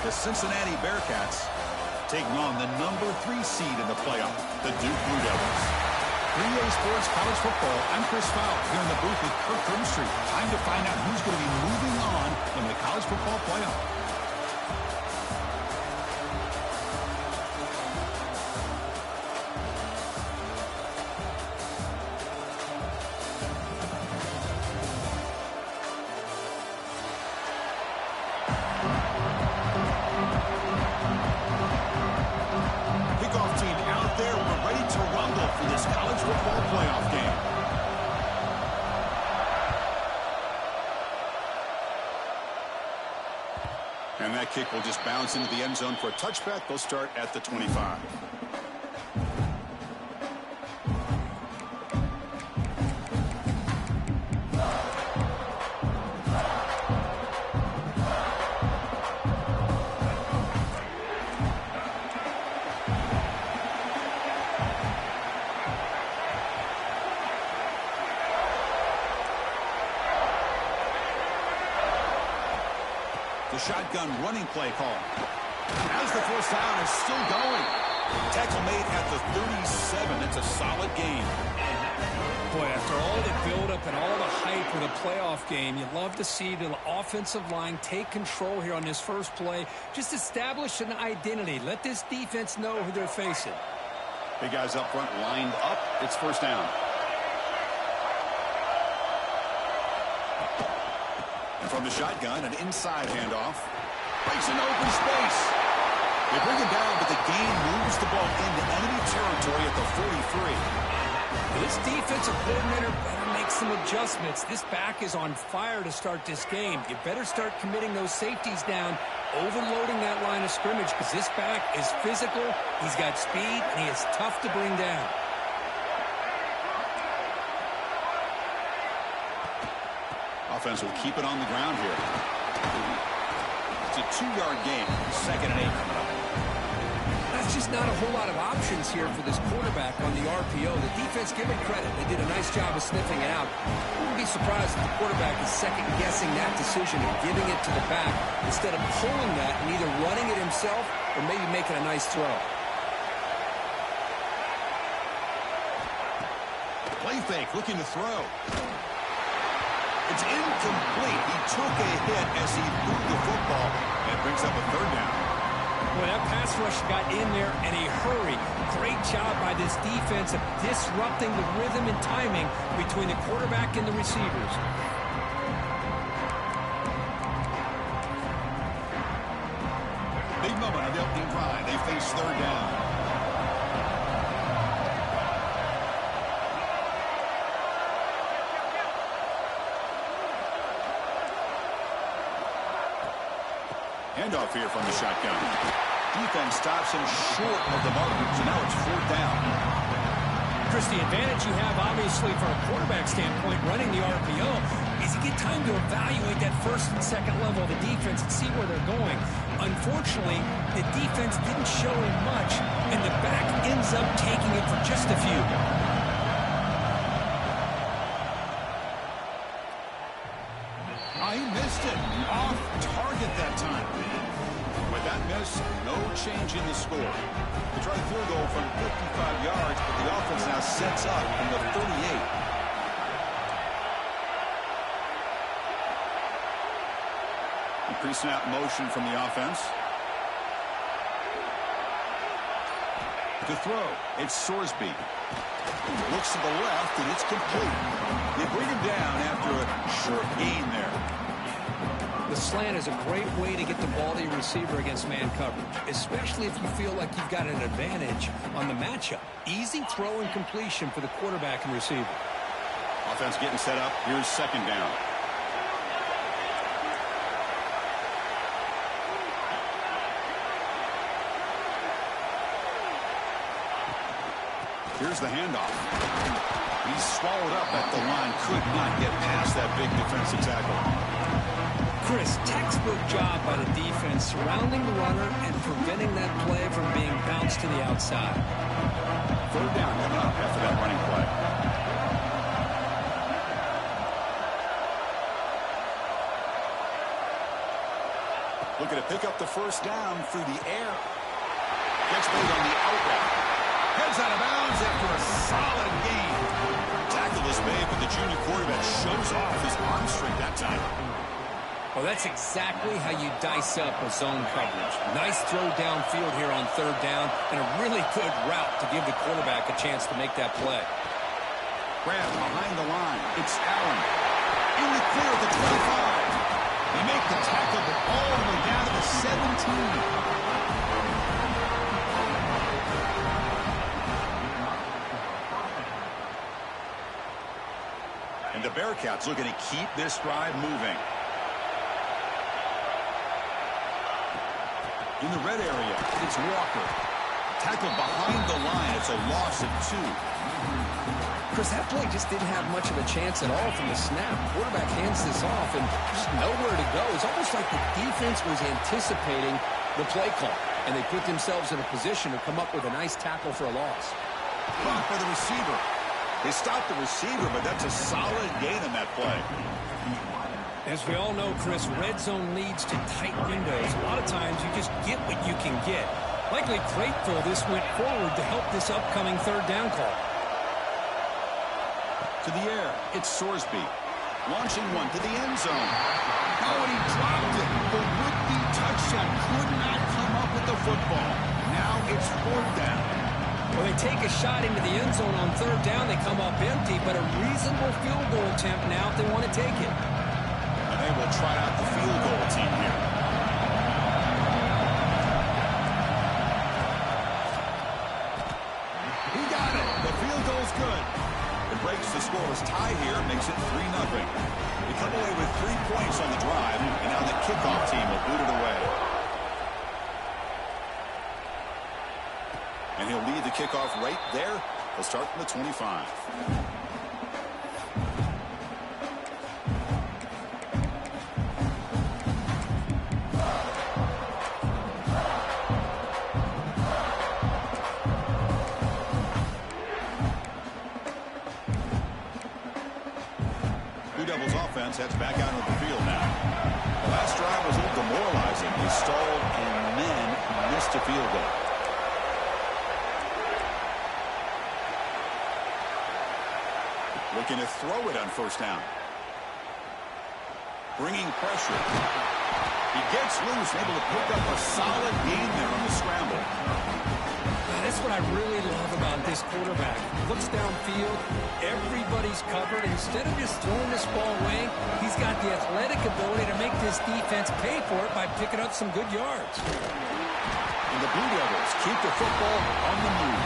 The Cincinnati Bearcats taking on the #3 seed in the playoff, the Duke Blue Devils. 3A Sports College Football, I'm Chris Fowler here in the booth with Kirk Grimstreet. Time to find out who's going to be moving on in the college football playoff. And that kick will just bounce into the end zone for a touchback. They'll start at the 25. The shotgun running play call. As the first down is still going. Tackle made at the 37. That's a solid gain. Boy, after all the buildup and all the hype of the playoff game, you'd love to see the offensive line take control here on this first play. Just establish an identity. Let this defense know who they're facing. Big guys up front lined up. It's first down. From the shotgun, an inside handoff. Breaks into open space. They bring him down, but the gain moves the ball into enemy territory at the 43. This defensive coordinator better make some adjustments. This back is on fire to start this game. You better start committing those safeties down, overloading that line of scrimmage, because this back is physical, he's got speed, and he is tough to bring down. Offense will keep it on the ground here. It's a 2-yard gain. 2nd and 8 coming up. That's just not a whole lot of options here for this quarterback on the RPO. The defense, give it credit. They did a nice job of sniffing it out. I wouldn't be surprised if the quarterback is second-guessing that decision and giving it to the back instead of pulling that and either running it himself or maybe making a nice throw. Play fake, looking to throw. It's incomplete. He took a hit as he threw the football, and it brings up a 3rd down. Well, that pass rush got in there in a hurry. Great job by this defense of disrupting the rhythm and timing between the quarterback and the receivers. Big moment on the opening drive. They face 3rd down. Handoff here from the shotgun. Defense stops him short of the markers, and now it's 4th down. Chris, the advantage you have, obviously, from a quarterback standpoint, running the RPO, is you get time to evaluate that 1st and 2nd level of the defense and see where they're going. Unfortunately, the defense didn't show him much, and the back ends up taking it for just a few. He missed it. Off target that time. With that miss, no change in the score. They try the field goal from 55 yards, but the offense now sets up from the 38. Pre-snap motion from the offense. To throw, it's Sorsby. Looks to the left, and it's complete. They bring him down after a short gain there. The slant is a great way to get the ball to your receiver against man coverage, especially if you feel like you've got an advantage on the matchup. Easy throw and completion for the quarterback and receiver. Offense getting set up. Here's 2nd down. Here's the handoff. He's swallowed up at the line. Could not get past that big defensive tackle. Chris, textbook job by the defense surrounding the runner and preventing that play from being bounced to the outside. 3rd down coming up after that running play. Looking to pick up the first down through the air. Gets made on the out route. Heads out of bounds after a solid gain. Tackle is made, but the junior quarterback shows off his arm strength that time. Well, that's exactly how you dice up a zone coverage. Nice throw downfield here on third down, and a really good route to give the quarterback a chance to make that play. Grab behind the line. It's Allen. In the clear at the 25. They make the tackle, but all the way down to the 17. And the Bearcats looking to keep this drive moving. In the red area, it's Walker. Tackled behind the line. It's a loss of 2. Chris, that play just didn't have much of a chance at all from the snap. Quarterback hands this off, and just nowhere to go. It's almost like the defense was anticipating the play call, and they put themselves in a position to come up with a nice tackle for a loss. Blocked by the receiver. They stopped the receiver, but that's a solid gain on that play. As we all know, Chris, red zone leads to tight windows. A lot of times you just get what you can get. Likely grateful this went forward to help this upcoming third down call. To the air, it's Sorsby. Launching one to the end zone. Oh, and he dropped it. The would-be touchdown could not come up with the football. Now it's 4th down. Well, they take a shot into the end zone on third down. They come up empty, but a reasonable field goal attempt now if they want to take it. And they will try out the field goal team here. He got it. The field goal's good. It breaks the scoreless tie here, makes it 3-0. They come away with 3 points on the drive, and now the kickoff team will boot it away. And he'll lead the kickoff right there. He'll start from the 25. Blue Devils offense heads back out into the field now. The last drive was a little demoralizing. They stalled and then missed a field goal. Looking to throw it on first down. Bringing pressure. He gets loose, able to pick up a solid gain there on the scramble. That's what I really love about this quarterback. Looks downfield, everybody's covered. Instead of just throwing this ball away, he's got the athletic ability to make this defense pay for it by picking up some good yards. And the Blue Devils keep the football on the move.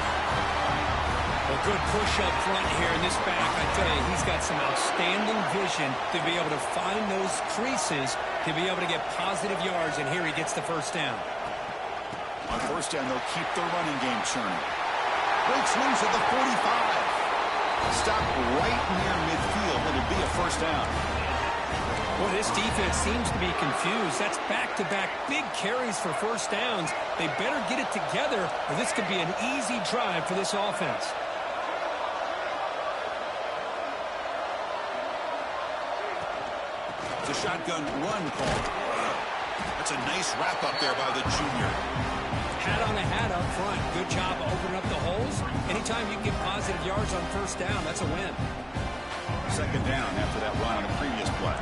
A good push up front here in this back. I tell you, he's got some outstanding vision to be able to find those creases, to be able to get positive yards, and here he gets the first down. On first down, they'll keep their running game churning. Breaks loose at the 45. Stopped right near midfield, but it'll be a first down. Well, this defense seems to be confused. That's back-to-back big carries for first downs. They better get it together, or this could be an easy drive for this offense. It's a shotgun run call. That's a nice wrap up there by the junior. Hat on a hat up front. Good job opening up the holes. Anytime you can get positive yards on first down, that's a win. Second down after that run on a previous play.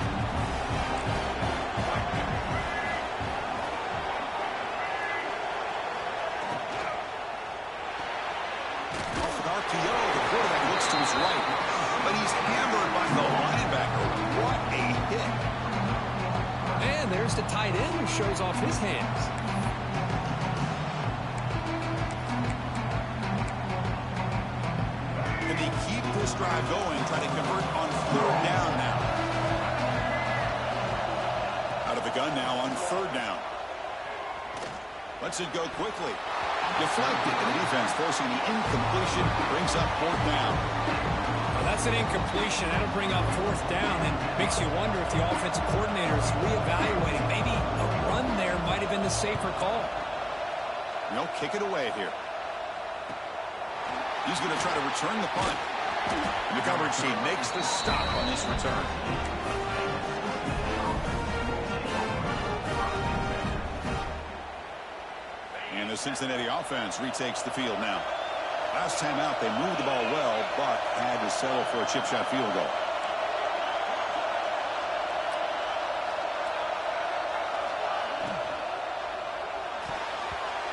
Off an RPO, the quarterback looks to his right, but he's hammered by the linebacker. What a hit. And there's the tight end who shows off his hands. And they keep this drive going, trying to convert on third down now. Out of the gun now on third down. Lets it go quickly. Deflected, and the defense forcing the incompletion, brings up fourth down. Well, that's an incompletion. That'll bring up fourth down, and makes you wonder if the offensive coordinator is reevaluating. Maybe a run there might have been the safer call. No, kick it away here. He's going to try to return the punt. And the coverage team makes the stop on this return. the Cincinnati offense retakes the field now. Last time out, they moved the ball well, but had to settle for a chip shot field goal.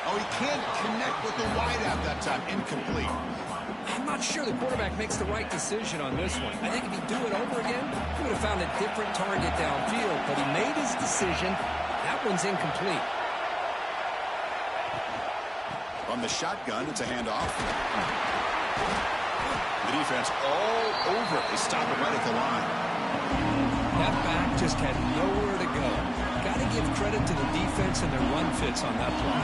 Oh, he can't connect with the wideout that time. Incomplete. I'm not sure the quarterback makes the right decision on this one. I think if he'd do it over again, he would have found a different target downfield, but he made his decision. That one's incomplete. On the shotgun, it's a handoff. The defense all over it. They stop it right at the line. That back just had nowhere to go. Got to give credit to the defense and their run fits on that play.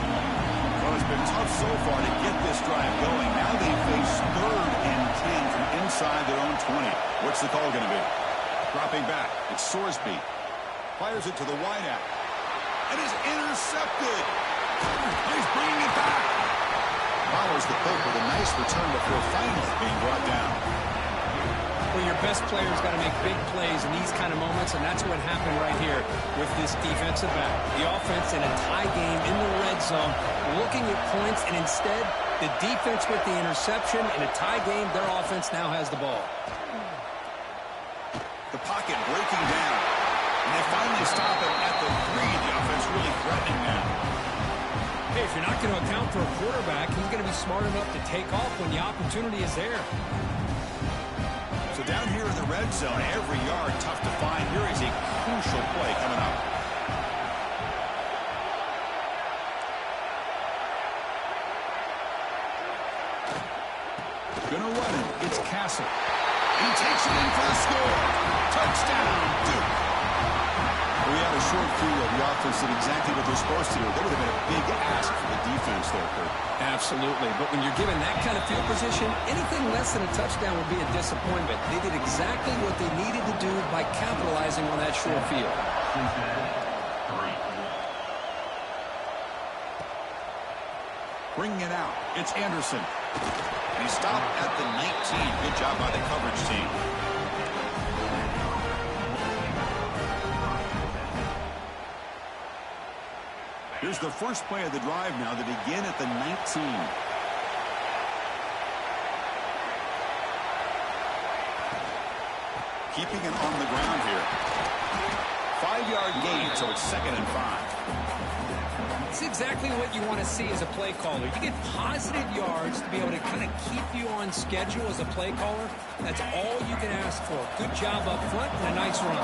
Well, it's been tough so far to get this drive going. Now they face 3rd and 10 from inside their own 20. What's the call going to be? Dropping back. It's Sorsby. Fires it to the wideout. And is intercepted. He's bringing it back. Follows the poke with a nice return before finally being brought down. Well, your best player's got to make big plays in these kind of moments, and that's what happened right here with this defensive back. The offense in a tie game in the red zone, looking at points, and instead, the defense with the interception. In a tie game, their offense now has the ball. The pocket breaking down. And they finally stop it at the 3. The offense really threatening now. Hey, if you're not going to account for a quarterback, he's going to be smart enough to take off when the opportunity is there. So down here in the red zone, every yard tough to find. Here is a crucial play coming up. Gonna run it. It's Castle. He takes it in for the score. Touchdown, Duke. We had a short view of the offense did exactly what they're supposed to do. That would have been a big ask for the defense there, Kurt. Absolutely. But when you're given that kind of field position, anything less than a touchdown would be a disappointment. They did exactly what they needed to do by capitalizing on that short field. Bringing it out. It's Anderson. And he stopped at the 19. Good job by the coverage team. Here's the first play of the drive now. They begin at the 19. Keeping it on the ground here. 5-yard gain, so it's 2nd and 5. It's exactly what you want to see as a play caller. You get positive yards to be able to kind of keep you on schedule as a play caller. That's all you can ask for. Good job up front and a nice run.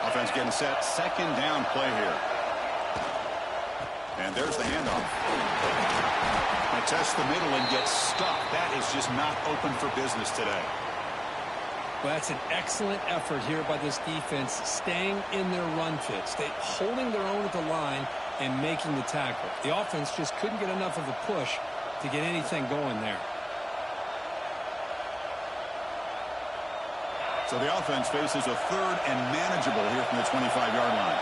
Offense getting set. 2nd down play here. And there's the handoff. They test the middle and get stuck. That is just not open for business today. Well, that's an excellent effort here by this defense, staying in their run fits, holding their own at the line and making the tackle. The offense just couldn't get enough of a push to get anything going there. So the offense faces a 3rd and manageable here from the 25-yard line.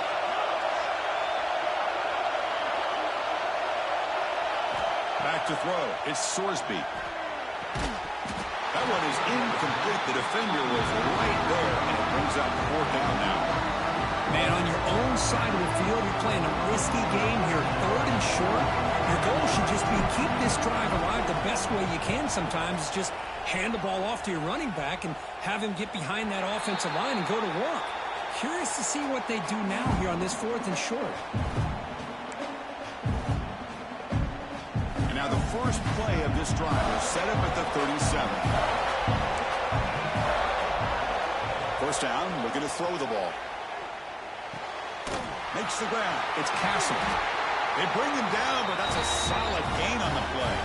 Back to throw. It's Sorsby. That one is incomplete. The defender was right there, and it brings up 4th down now. Man, on your own side of the field, you're playing a risky game here, 3rd and short. Your goal should just be keep this drive alive the best way you can sometimes is just hand the ball off to your running back and have him get behind that offensive line and go to work. Curious to see what they do now here on this 4th and short. Now the first play of this drive is set up at the 37. First down, looking to throw the ball. Makes the grab. It's Castle. They bring him down, but that's a solid gain on the play.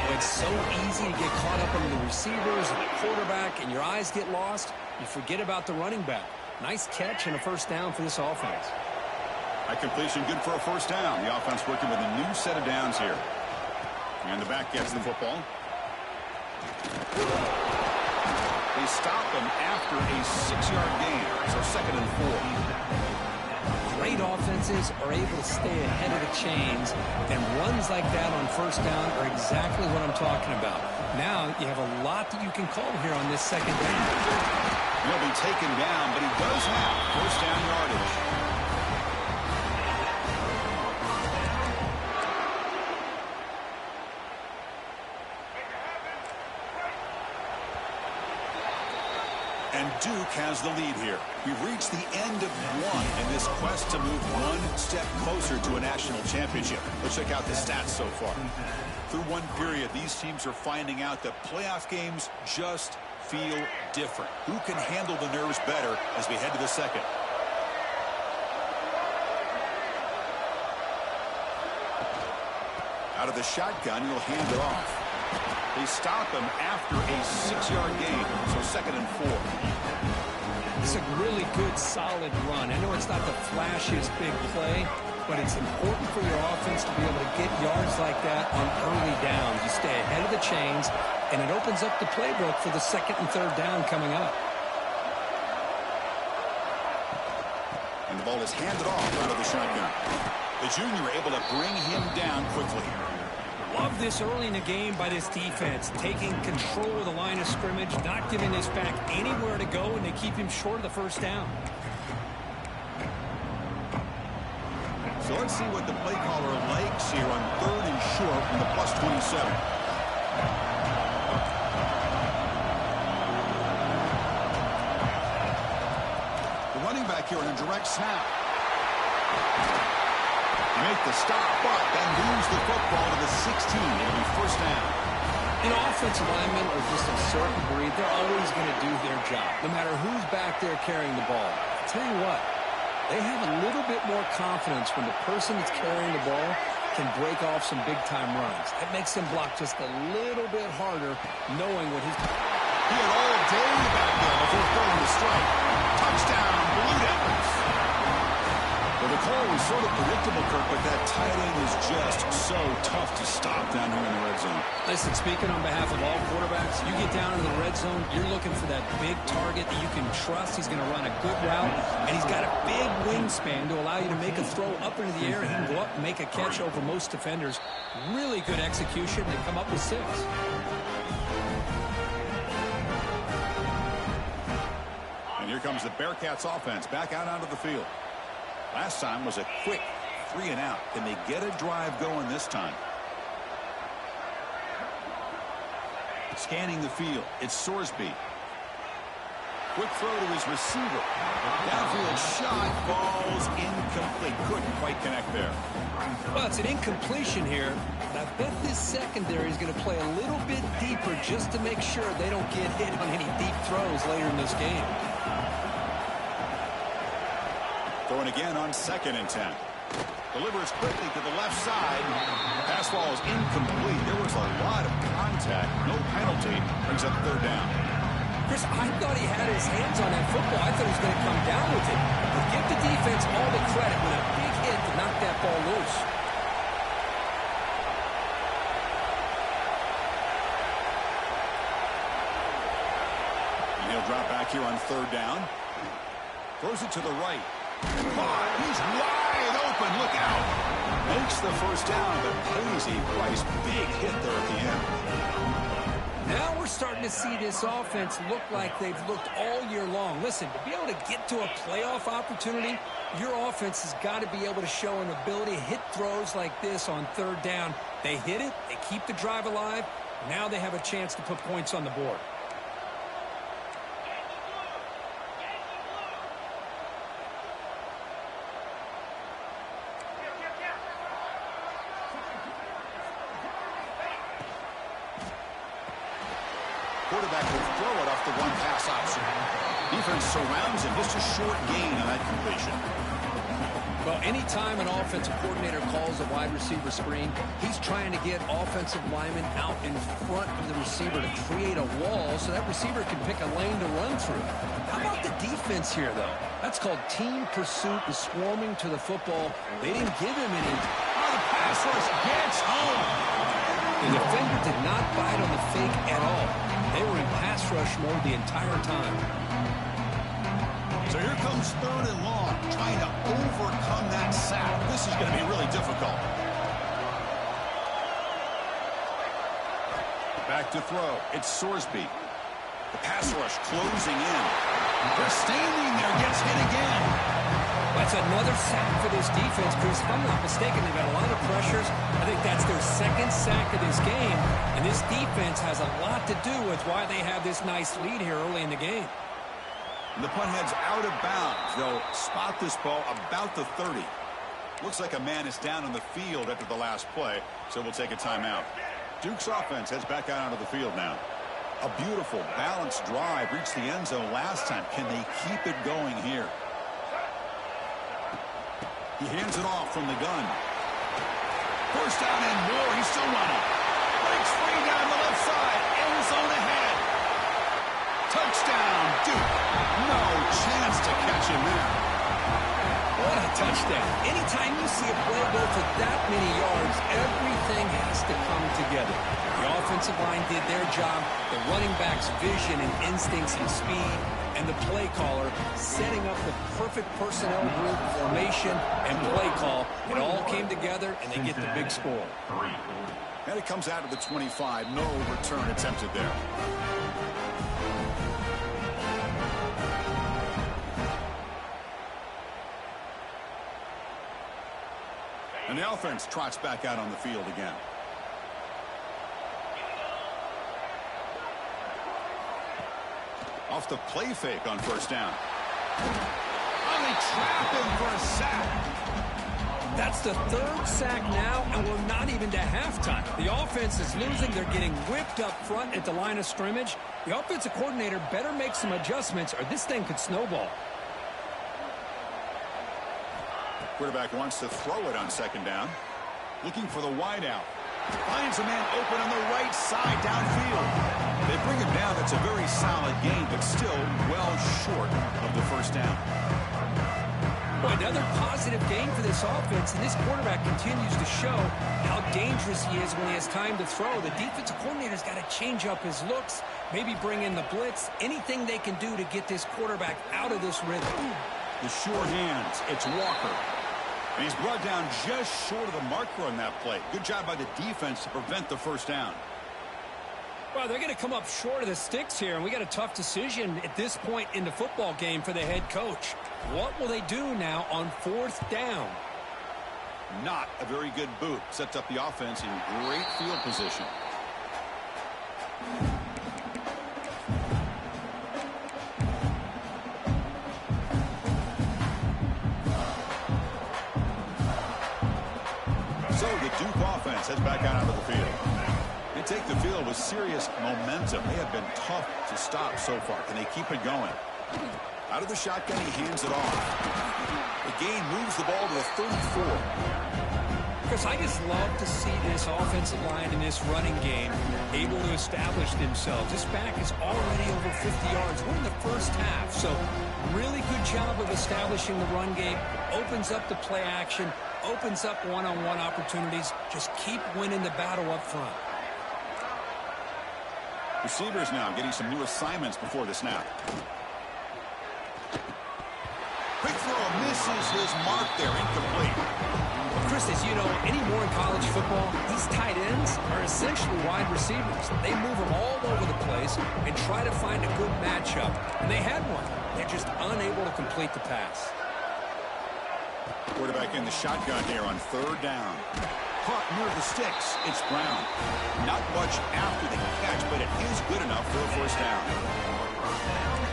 Well, it's so easy to get caught up in the receivers and the quarterback, and your eyes get lost. You forget about the running back. Nice catch and a first down for this offense. That completion good for a first down. The offense working with a new set of downs here. And the back gets the football. They stop him after a 6-yard gain. So 2nd and 4. Great offenses are able to stay ahead of the chains, and runs like that on first down are exactly what I'm talking about. Now you have a lot that you can call here on this 2nd down. He'll be taken down, but he does have first down yardage. Duke has the lead here. We've reached the end of one in this quest to move one step closer to a national championship. Let's check out the stats so far. Through one period, these teams are finding out that playoff games just feel different. Who can handle the nerves better as we head to the second? Out of the shotgun, he'll hand it off. They stop him after a 6-yard gain, so 2nd and 4. It's a really good, solid run. I know it's not the flashiest big play, but it's important for your offense to be able to get yards like that on early downs. You stay ahead of the chains, and it opens up the playbook for the 2nd and 3rd down coming up. And the ball is handed off out of the shotgun. The junior able to bring him down quickly. Love this early in the game by this defense, taking control of the line of scrimmage, not giving this back anywhere to go, and they keep him short of the 1st down. So let's see what the play caller likes here on 3rd and short from the +27. The running back here on a direct snap. Make the stop, but then lose the football to the 16. It'll be 1st down. An offensive lineman are just a certain breed. They're always going to do their job, no matter who's back there carrying the ball. I'll tell you what, they have a little bit more confidence when the person that's carrying the ball can break off some big-time runs. That makes them block just a little bit harder, knowing what he's... He had all day back there before throwing the strike. Touchdown, Blue Devils. Well, the call was sort of predictable, Kirk, but that tight end is just so tough to stop down here in the red zone. Listen, speaking on behalf of all quarterbacks, you get down into the red zone, you're looking for that big target that you can trust. He's going to run a good route, and he's got a big wingspan to allow you to make a throw up into the air. He can go up and make a catch over most defenders. Really good execution. They come up with 6. And here comes the Bearcats offense back out onto the field. Last time was a quick 3 and out. Can they get a drive going this time? Scanning the field, it's Sorsby. Quick throw to his receiver. Downfield shot, falls incomplete. Couldn't quite connect there. Well, it's an incompletion here. I bet this secondary is going to play a little bit deeper just to make sure they don't get hit on any deep throws later in this game. Throwing again on 2nd and 10. Delivers quickly to the left side. Pass ball is incomplete. There was a lot of contact. No penalty. Brings up 3rd down. Chris, I thought he had his hands on that football. I thought he was going to come down with it. But give the defense all the credit with a big hit to knock that ball loose. And he'll drop back here on 3rd down. Throws it to the right. He's wide open. Look out. Makes the 1st down, but pays a price. Big hit there at the end. Now we're starting to see this offense look like they've looked all year long. Listen, to be able to get to a playoff opportunity, your offense has got to be able to show an ability to hit throws like this on 3rd down. They hit it. They keep the drive alive. Now they have a chance to put points on the board. Quarterback will throw it off the one-pass option. Defense surrounds him. Just a short gain on that completion. Well, anytime an offensive coordinator calls a wide receiver screen, he's trying to get offensive linemen out in front of the receiver to create a wall so that receiver can pick a lane to run through. How about the defense here, though? That's called team pursuit and swarming to the football. They didn't give him any. Oh, the pass rush gets home. The defender did not bite on the fake at all. They were in pass rush mode the entire time. So here comes 3rd and long, trying to overcome that sack. This is going to be really difficult. Back to throw. It's Sorsby. The pass rush closing in. They're standing there, gets hit again. That's another sack for this defense, Chris. If I'm not mistaken, they've got a lot of pressures. I think that's their 2nd sack of this game. And this defense has a lot to do with why they have this nice lead here early in the game. And the punt heads out of bounds. They'll spot this ball about the 30. Looks like a man is down on the field after the last play, so we'll take a timeout. Duke's offense heads back out onto the field now. A beautiful, balanced drive reached the end zone last time. Can they keep it going here? He hands it off from the gun. First down and more. He's still running. Breaks free down the left side. End zone ahead. Touchdown, Duke. No chance to catch him there. What a touchdown. Anytime you see a play go for that many yards, everything has to come together. The offensive line did their job, the running back's vision and instincts and speed, and the play caller setting up the perfect personnel group, formation, and play call. It all came together, and they get the big score. And it comes out of the 25. No return attempted there. And the offense trots back out on the field again. Off the play fake on first down. Finally trapped him for a sack. That's the third sack now, and we're not even to halftime. The offense is losing. They're getting whipped up front at the line of scrimmage. The offensive coordinator better make some adjustments, or this thing could snowball. Quarterback wants to throw it on second down. Looking for the wideout. Finds a man open on the right side downfield. They bring him down. That's a very solid game, but still well short of the first down. Boy, another positive game for this offense, and this quarterback continues to show how dangerous he is when he has time to throw. The defensive coordinator's got to change up his looks, maybe bring in the blitz, anything they can do to get this quarterback out of this rhythm. The sure hands. It's Walker. And he's brought down just short of the marker on that play. Good job by the defense to prevent the first down. Well, they're going to come up short of the sticks here, and we got a tough decision at this point in the football game for the head coach. What will they do now on fourth down? Not a very good boot. Sets up the offense in great field position. So the Duke offense heads back out onto the field. They take the field with serious momentum. They have been tough to stop so far. Can they keep it going? Out of the shotgun, he hands it off. The gain moves the ball to the 34. Chris, I just love to see this offensive line in this running game able to establish themselves. This back is already over 50 yards. We're in the first half, so really good job of establishing the run game. Opens up the play action, opens up one-on-one opportunities. Just keep winning the battle up front. Receivers now getting some new assignments before the snap. Quick throw, misses his mark there, incomplete. Chris, as you know, anymore in college football, these tight ends are essentially wide receivers. They move them all over the place and try to find a good matchup. And they had one. They're just unable to complete the pass. Quarterback in the shotgun here on third down. Caught near the sticks. It's Brown. Not much after the catch, but it is good enough for a first down.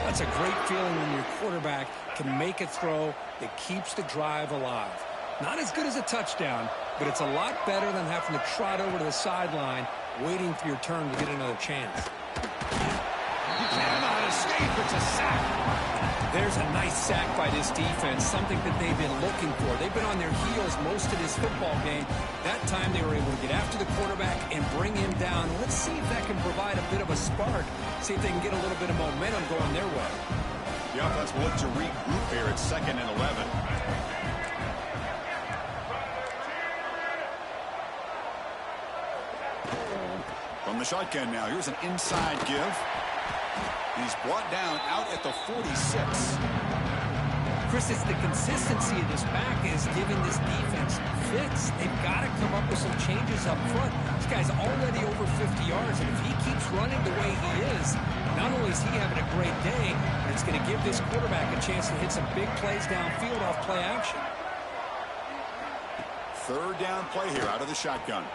That's a great feeling when your quarterback can make a throw that keeps the drive alive. Not as good as a touchdown, but it's a lot better than having to trot over to the sideline, waiting for your turn to get another chance. You cannot escape. It's a sack. There's a nice sack by this defense, something that they've been looking for. They've been on their heels most of this football game. That time they were able to get after the quarterback and bring him down. Let's see if that can provide a bit of a spark, see if they can get a little bit of momentum going their way. The offense will look to regroup here at 2nd and 11. From the shotgun now, here's an inside give. He's brought down out at the 46. Chris, it's the consistency of this back is giving this defense fits. They've got to come up with some changes up front. This guy's already over 50 yards, and if he keeps running the way he is, not only is he having a great day, but it's going to give this quarterback a chance to hit some big plays downfield off play action. Third down play here out of the shotgun.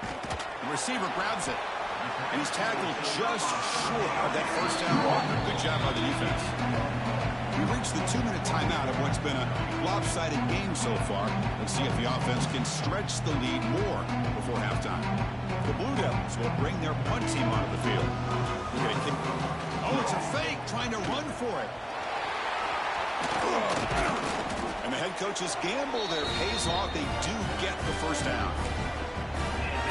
The receiver grabs it. And he's tackled just short of that first down marker. Good job by the defense. We've reached the 2-minute timeout of what's been a lopsided game so far. Let's see if the offense can stretch the lead more before halftime. The Blue Devils will bring their punt team onto the field. Oh, it's a fake, trying to run for it. And the head coach's gamble there pays off. They do get the first down.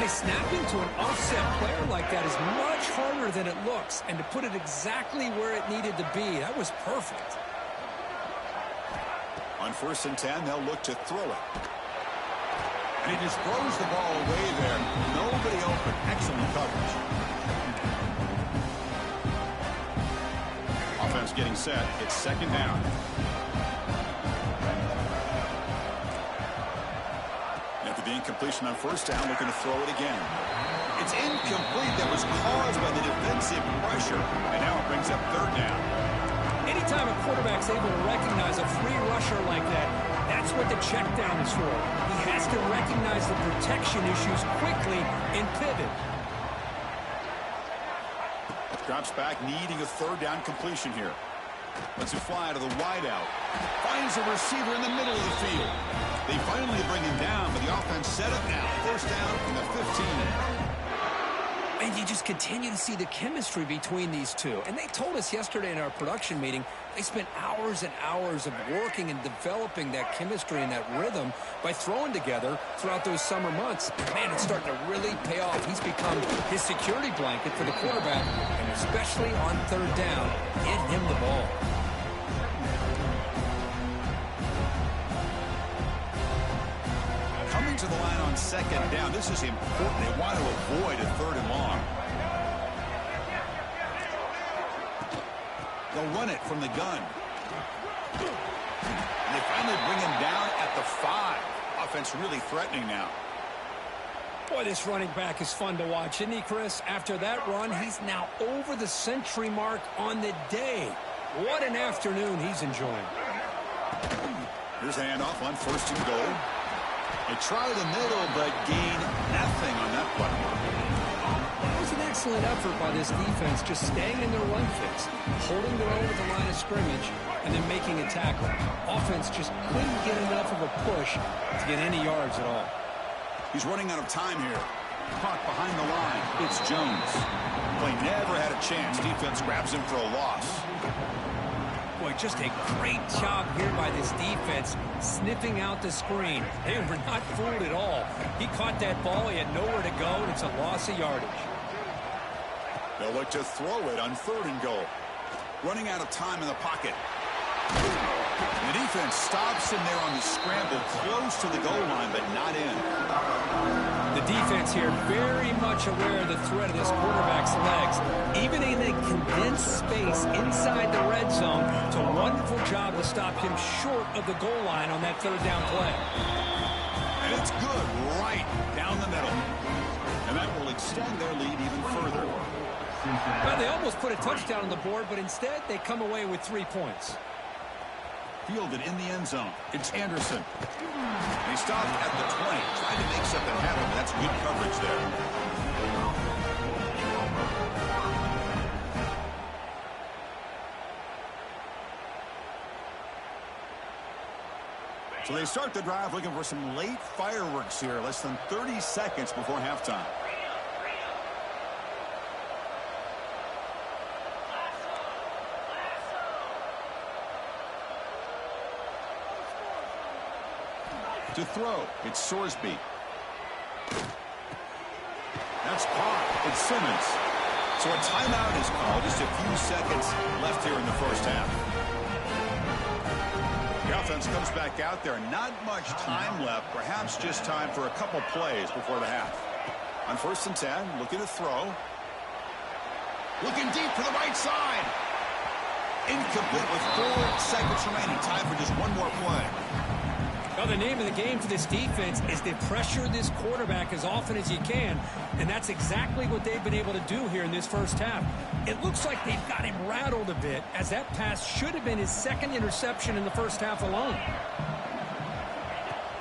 Hey, snapping to an offset player like that is much harder than it looks. And to put it exactly where it needed to be, that was perfect. On 1st and 10, they'll look to throw it. And he just throws the ball away there. Nobody open. Excellent coverage. Offense getting set. It's 2nd down. After the incompletion on 1st down, looking to throw it again. It's incomplete. That was caused by the defensive pressure. And now it brings up 3rd down. Anytime a quarterback's able to recognize a free rusher like that, that's what the check down is for. He has to recognize the protection issues quickly and pivot. Drops back, needing a 3rd down completion here. Lets it fly to the wideout. Finds a receiver in the middle of the field. They finally bring him down, but the offense set up now. 1st down from the 15. And you just continue to see the chemistry between these two. And they told us yesterday in our production meeting, they spent hours and hours of working and developing that chemistry and that rhythm by throwing together throughout those summer months. Man, it's starting to really pay off. He's become his security blanket for the quarterback, and especially on 3rd down, get him the ball. To the line on 2nd down. This is important. They want to avoid a 3rd and long. They'll run it from the gun. And they finally bring him down at the 5. Offense really threatening now. Boy, this running back is fun to watch, isn't he, Chris? After that run, he's now over the century mark on the day. What an afternoon he's enjoying. Here's a handoff on 1st and goal. They try the middle, but gain nothing on that play. It was an excellent effort by this defense, just staying in their run fix, holding their own at the line of scrimmage, and then making a tackle. Offense just couldn't get enough of a push to get any yards at all. He's running out of time here. Caught behind the line. It's Jones. Play never had a chance. Defense grabs him for a loss. Boy, just a great job here by this defense, sniffing out the screen. They were not fooled at all. He caught that ball. He had nowhere to go, and it's a loss of yardage. They'll look to throw it on 3rd and goal. Running out of time in the pocket. The defense stops him there on the scramble, close to the goal line, but not in. The defense here very much aware of the threat of this quarterback's legs. Even in a condensed space inside the red zone, it's a wonderful job to stop him short of the goal line on that 3rd down play. And it's good right down the middle. And that will extend their lead even further. Well, they almost put a touchdown on the board, but instead they come away with 3 points. Fielded in the end zone. It's Anderson. And he stopped at the 20, trying to make something happen. That's good coverage there. So they start the drive looking for some late fireworks here. Less than 30 seconds before halftime. To throw, it's Sorsby. That's caught. It's Simmons. So a timeout is called. Just a few seconds left here in the 1st half. The offense comes back out there. Not much time left. Perhaps just time for a couple plays before the half. On 1st and 10, looking to throw. Looking deep to the right side. Incomplete with 4 seconds remaining. Time for just one more play. Well, the name of the game for this defense is to pressure this quarterback as often as you can, and that's exactly what they've been able to do here in this 1st half. It looks like they've got him rattled a bit, as that pass should have been his 2nd interception in the 1st half alone.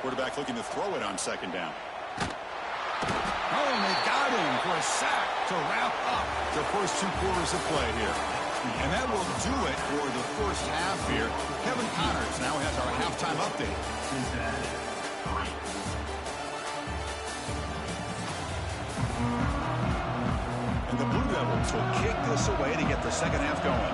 Quarterback looking to throw it on 2nd down. Oh, and they got him for a sack to wrap up the first 2 quarters of play here. And that will do it for the first half here. Kevin Connors now has our halftime update. And the Blue Devils will kick this away to get the second half going.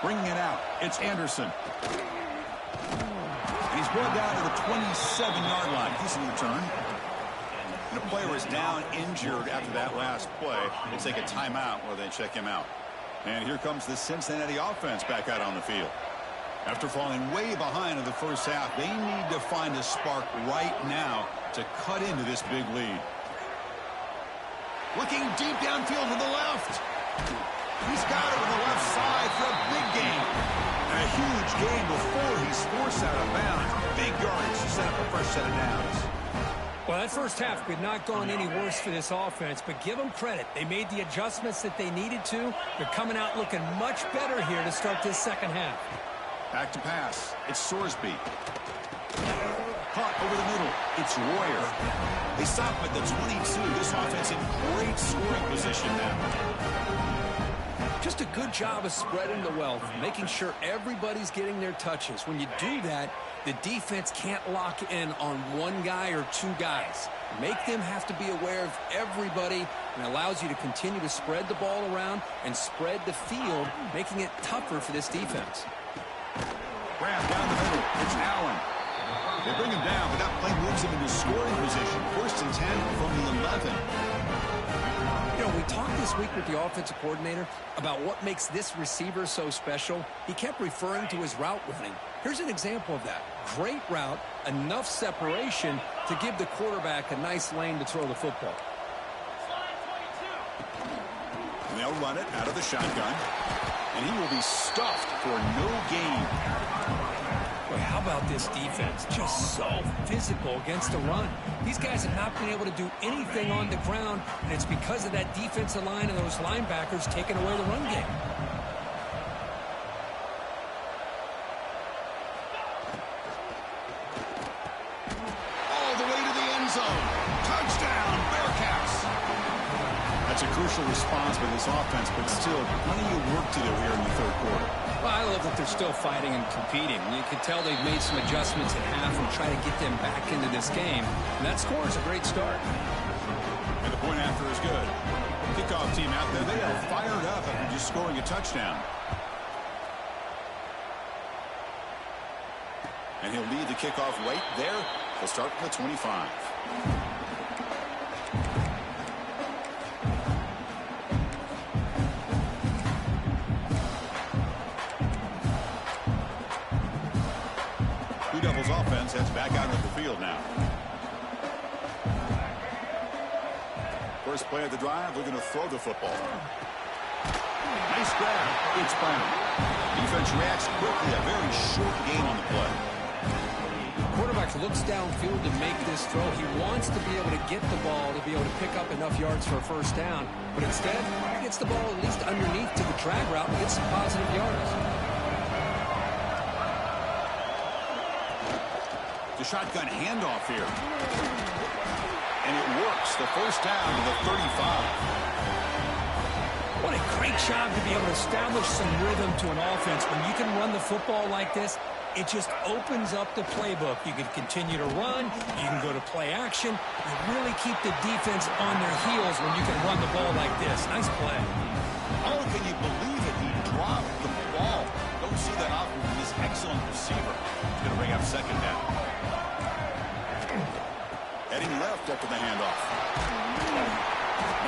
Bringing it out, it's Anderson. And he's brought down to the 27-yard line. Decent return. And the player is down injured after that last play. They take a timeout where they check him out. And here comes the Cincinnati offense back out on the field. After falling way behind in the first half, they need to find a spark right now to cut into this big lead. Looking deep downfield to the left. He's got it on the left side for a big gain. And a huge gain before he's forced out of bounds. Big yardage to set up a fresh set of downs. Well, that first half could not gone any worse for this offense, but give them credit. They made the adjustments that they needed to. They're coming out looking much better here to start this second half. Back to pass. It's Sorsby. Caught over the middle. It's Royer. They stop at the 22. This offense in great scoring position now. Just a good job of spreading the wealth, making sure everybody's getting their touches. When you do that, the defense can't lock in on one guy or two guys. Make them have to be aware of everybody, and allows you to continue to spread the ball around and spread the field, making it tougher for this defense. Grab down the middle. It's Allen. They bring him down, but that play moves him into scoring position. First and 10 from the 11. You know, we talked this week with the offensive coordinator about what makes this receiver so special. He kept referring to his route running. Here's an example of that. Great route, enough separation to give the quarterback a nice lane to throw the football. And they'll run it out of the shotgun. And he will be stuffed for no gain. Boy, how about this defense? Just so physical against the run. These guys have not been able to do anything on the ground, and it's because of that defensive line and those linebackers taking away the run game. All the way to the end zone. Touchdown, Bearcats. That's a crucial response by this offense, but still plenty of work to do here in the third quarter. Well, I love that they're still fighting and competing. You can tell they've made some adjustments at half and try to get them back into this game. And that score is a great start. And the point after is good. Kickoff team out there, they are fired up after just scoring a touchdown. And he'll lead the kickoff right there. He'll start from the 25. Devils offense heads back out into the field now. First play of the drive, they're going to throw the football. Nice grab. It's Brown. Defense reacts quickly. A very short gain on the play. Quarterback looks downfield to make this throw. He wants to be able to get the ball to be able to pick up enough yards for a first down, but instead he gets the ball at least underneath to the drag route and gets some positive yards. The shotgun handoff here. And it works. The first down to the 35. What a great job to be able to establish some rhythm to an offense. When you can run the football like this, it just opens up the playbook. You can continue to run. You can go to play action. You really keep the defense on their heels when you can run the ball like this. Nice play. Oh, can you believe it? He dropped the ball. Don't see that often from this excellent receiver. He's going to bring up second down. Heading left after the handoff.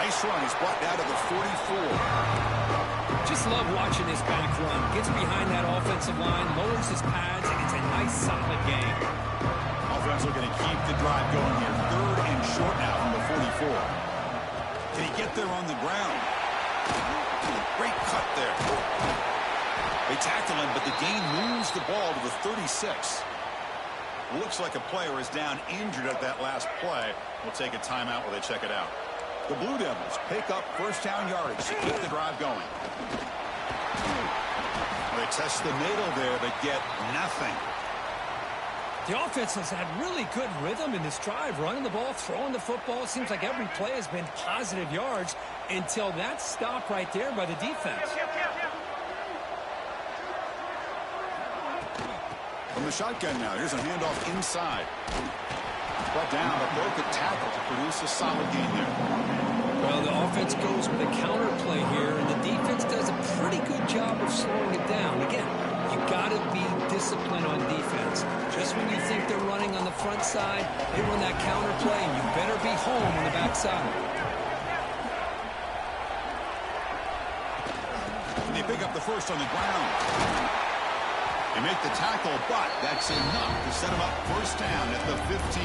Nice run. He's brought down to the 44. Just love watching this back run. Gets behind that offensive line, lowers his pads, and it's a nice, solid game. Offense looking to keep the drive going here. Third and short now from the 44. Can he get there on the ground? Great cut there. They tackle him, but the gain moves the ball to the 36. Looks like a player is down injured at that last play. We'll take a timeout while they check it out. The Blue Devils pick up first down yards to keep the drive going. They test the middle there, but get nothing. The offense has had really good rhythm in this drive, running the ball, throwing the football. It seems like every play has been positive yards until that stop right there by the defense. From the shotgun now, here's a handoff inside. Brought down, but broke a tackle to produce a solid gain there. Well, the offense goes with a counter play here, and the defense does a pretty good job of slowing it down. Again, you got to be disciplined on defense. Just when you think they're running on the front side, they run that counter play, and you better be home on the back side. And they pick up the first on the ground. They make the tackle, but that's enough to set them up first down at the 15.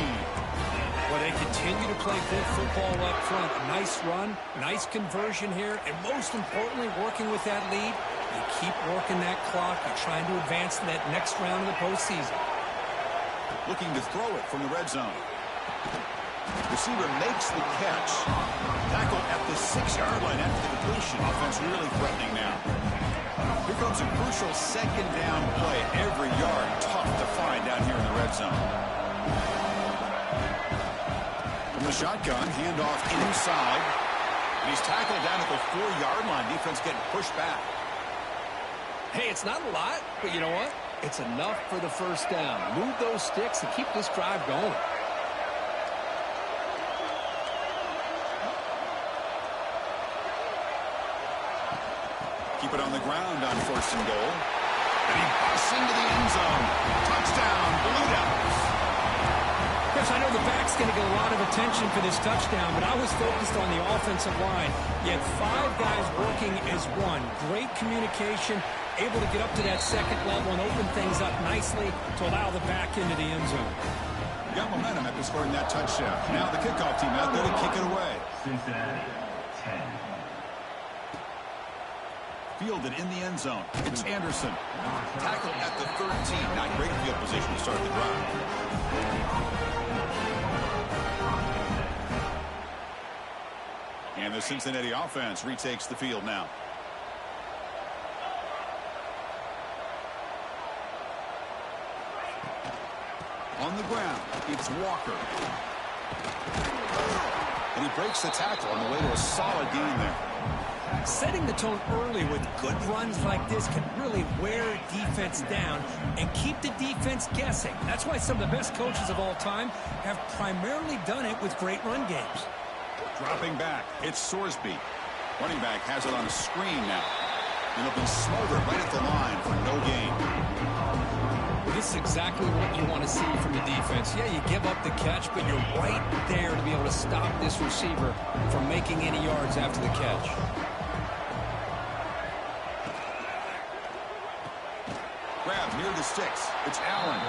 Well, they continue to play good football up front. Nice run, nice conversion here, and most importantly, working with that lead, you keep working that clock. You're trying to advance to that next round of the postseason. Looking to throw it from the red zone. Receiver makes the catch. Tackle at the 6-yard line after the completion. Offense really threatening now. Here comes a crucial second down play. Every yard tough to find down here in the red zone. From the shotgun, handoff inside. And he's tackled down at the 4-yard line. Defense getting pushed back. Hey, it's not a lot, but you know what? It's enough for the first down. Move those sticks and keep this drive going. Keep it on the ground on 1st and goal. And he busts into the end zone. Touchdown, Blue Devils. Chris, I know the back's going to get a lot of attention for this touchdown, but I was focused on the offensive line. You had 5 guys working as one. Great communication, able to get up to that second level and open things up nicely to allow the back into the end zone. Got momentum after scoring that touchdown. Now the kickoff team out there to kick it away. Cincinnati, 10. Fielded in the end zone. It's Anderson. Tackled at the 13. Not great field position to start the drive. And the Cincinnati offense retakes the field now. On the ground, it's Walker. And he breaks the tackle on the way to a solid gain there. Setting the tone early with good runs like this can really wear defense down and keep the defense guessing. That's why some of the best coaches of all time have primarily done it with great run games. Dropping back, it's Sorsby. Running back has it on a screen now. And it'll be smothered right at the line for no gain. This is exactly what you want to see from the defense. Yeah, you give up the catch, but you're right there to be able to stop this receiver from making any yards after the catch. Grab near the sticks. It's Allen.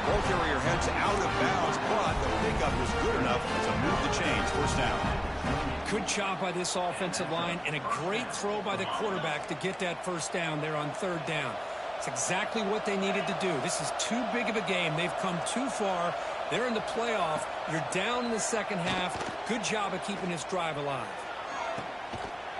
Ball carrier heads out of bounds, but the pickup was good enough to move the chains. First down. Good job by this offensive line and a great throw by the quarterback to get that first down there on 3rd down. It's exactly what they needed to do. This is too big of a game. They've come too far. They're in the playoff. You're down in the second half. Good job of keeping this drive alive.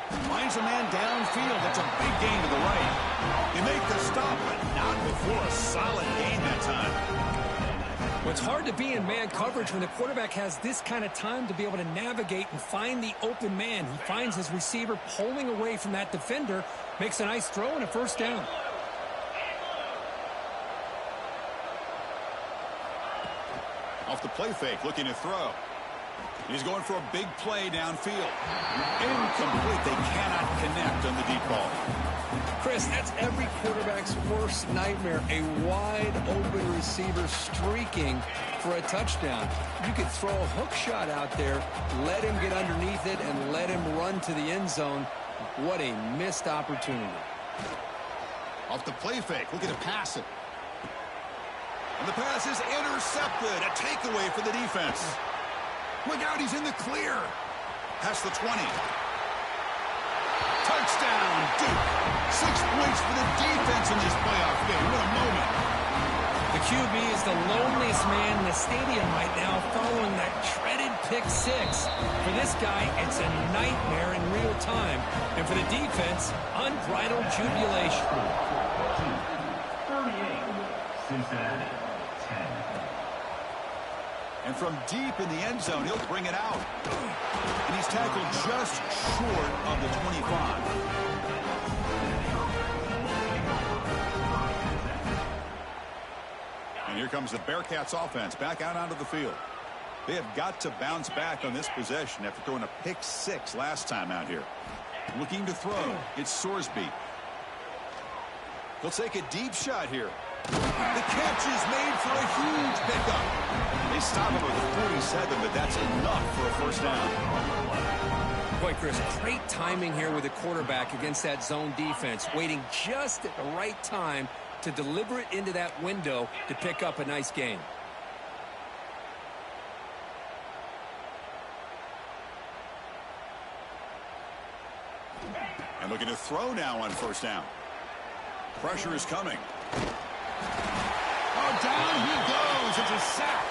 Finds a man downfield. That's a big gain to the right. You make the stop, but not before a solid gain that time. Well, it's hard to be in man coverage when the quarterback has this kind of time to be able to navigate and find the open man. He finds his receiver pulling away from that defender, makes a nice throw and a first down. Off the play fake, looking to throw. He's going for a big play downfield. Incomplete. They cannot connect on the deep ball. Chris, that's every quarterback's worst nightmare. A wide-open receiver streaking for a touchdown. You could throw a hook shot out there, let him get underneath it, and let him run to the end zone. What a missed opportunity. Off the play fake, looking to pass it. And the pass is intercepted. A takeaway for the defense. Look out, he's in the clear. Past the 20. Touchdown, Duke. 6 points for the defense in this playoff game. What a moment. The QB is the loneliest man in the stadium right now following that dreaded pick 6. For this guy, it's a nightmare in real time. And for the defense, unbridled jubilation. 38, Cincinnati, 10. And from deep in the end zone, he'll bring it out. And he's tackled just short of the 25. And here comes the Bearcats offense back out onto the field. They have got to bounce back on this possession after throwing a pick 6 last time out here. Looking to throw. It's Sorsby. He'll take a deep shot here. The catch is made for a huge pickup. They stop him with a 47, but that's enough for a first down. Boy, Chris, great timing here with the quarterback against that zone defense, waiting just at the right time to deliver it into that window to pick up a nice gain. And looking to throw now on first down. Pressure is coming. Oh, down he goes. It's a sack.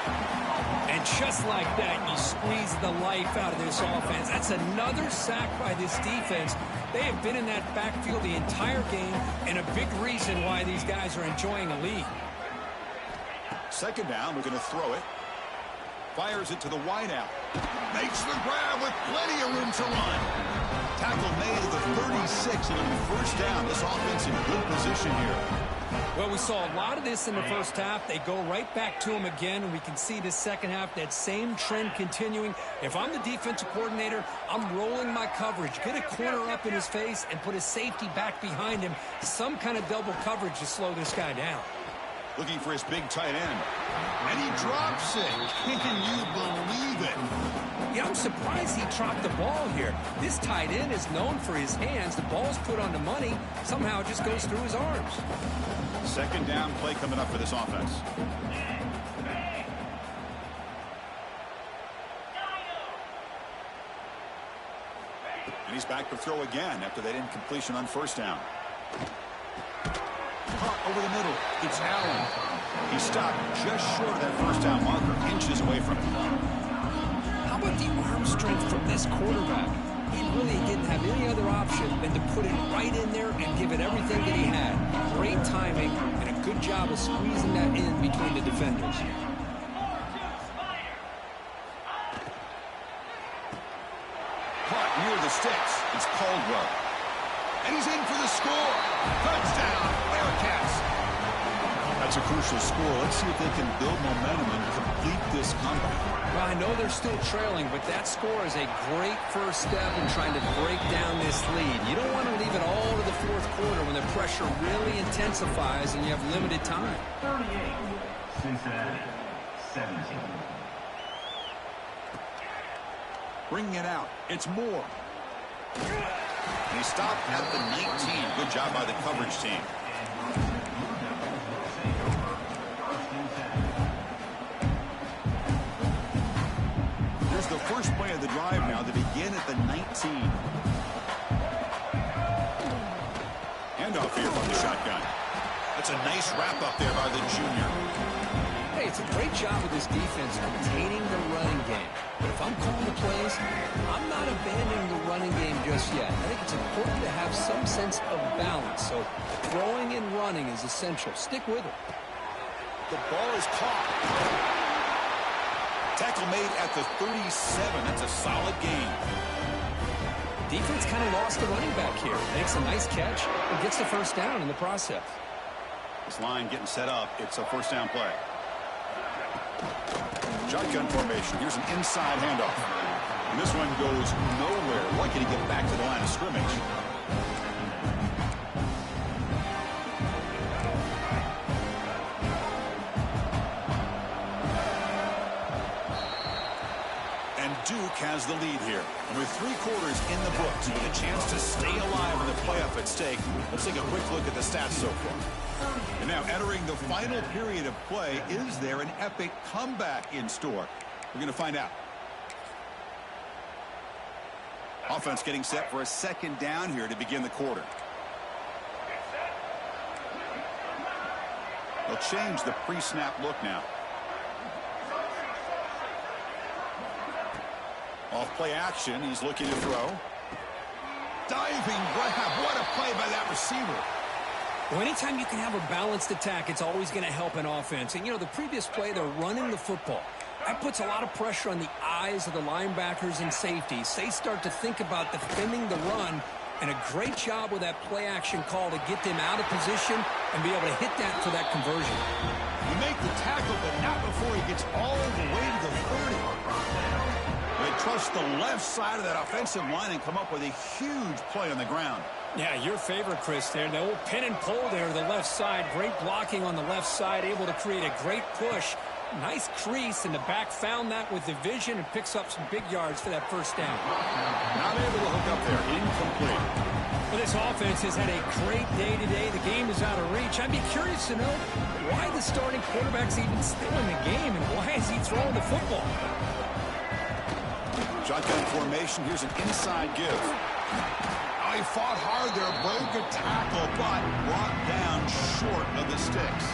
And just like that, you squeeze the life out of this offense. That's another sack by this defense. They have been in that backfield the entire game, and a big reason why these guys are enjoying a lead. Second down, we're going to throw it. Fires it to the wideout. Makes the grab with plenty of room to run. Tackle made at the 36, and it'll be first down. This offense in good position here. Well, we saw a lot of this in the first half. They go right back to him again, and we can see this second half, that same trend continuing. If I'm the defensive coordinator, I'm rolling my coverage. Get a corner up in his face and put a safety back behind him. Some kind of double coverage to slow this guy down. Looking for his big tight end. And he drops it. Can you believe it? Yeah, I'm surprised he dropped the ball here. This tight end is known for his hands. The ball's put on the money. Somehow it just goes through his arms. Second down play coming up for this offense. And he's back to throw again after that incompletion on first down. Caught over the middle. It's Allen. He stopped just short of that first down marker, inches away from it. How about the arm strength from this quarterback? He really didn't have any other option than to put it right in there and give it everything that he had. Great timing and a good job of squeezing that in between the defenders. Caught near the sticks. It's Caldwell. And he's in for the score. Touchdown, Bearcats. That's a crucial score. Let's see if they can build momentum and complete this comeback. Well, I know they're still trailing, but that score is a great first step in trying to break down this lead. You don't want to leave it all to the fourth quarter when the pressure really intensifies and you have limited time. 38, Cincinnati, 17. Bringing it out. It's Moore. And he stopped at the 19. Good job by the coverage team. Here's the first play of the drive now to begin at the 19. Handoff here from the shotgun. That's a nice wrap up there by the junior. Hey, it's a great job of this defense containing the running game. But if I'm calling the plays, I'm not abandoning the running game just yet. I think it's important to have some sense of balance. So throwing and running is essential. Stick with it. The ball is caught. Tackle made at the 37. That's a solid gain. Defense kind of lost the running back here. Makes a nice catch and gets the first down in the process. This line getting set up. It's a first down play. Shotgun formation. Here's an inside handoff. And this one goes nowhere. Lucky to get back to the line of scrimmage. Duke has the lead here. And with 3 quarters in the books, with a chance to stay alive in the playoff at stake, let's take a quick look at the stats so far. And now entering the final period of play, is there an epic comeback in store? We're going to find out. Offense getting set for a second down here to begin the quarter. They'll change the pre-snap look now. Off play action, he's looking to throw. Diving grab, what a play by that receiver. Well, anytime you can have a balanced attack, it's always going to help an offense. And, you know, the previous play, they're running the football. That puts a lot of pressure on the eyes of the linebackers and safeties. They start to think about defending the run, and a great job with that play action call to get them out of position and be able to hit that for that conversion. You make the tackle, but not before he gets all the way to the 30. They trust the left side of that offensive line and come up with a huge play on the ground. Yeah, your favorite, Chris, there. The old pin and pull there to the left side. Great blocking on the left side, able to create a great push. Nice crease, and the back found that with the vision and picks up some big yards for that first down. Not able to hook up there. Incomplete. Well, this offense has had a great day today. The game is out of reach. I'd be curious to know why the starting quarterback's even still in the game, and why is he throwing the football? Shotgun formation. Here's an inside give. Oh, he fought hard there. Broke a tackle, but brought down short of the sticks.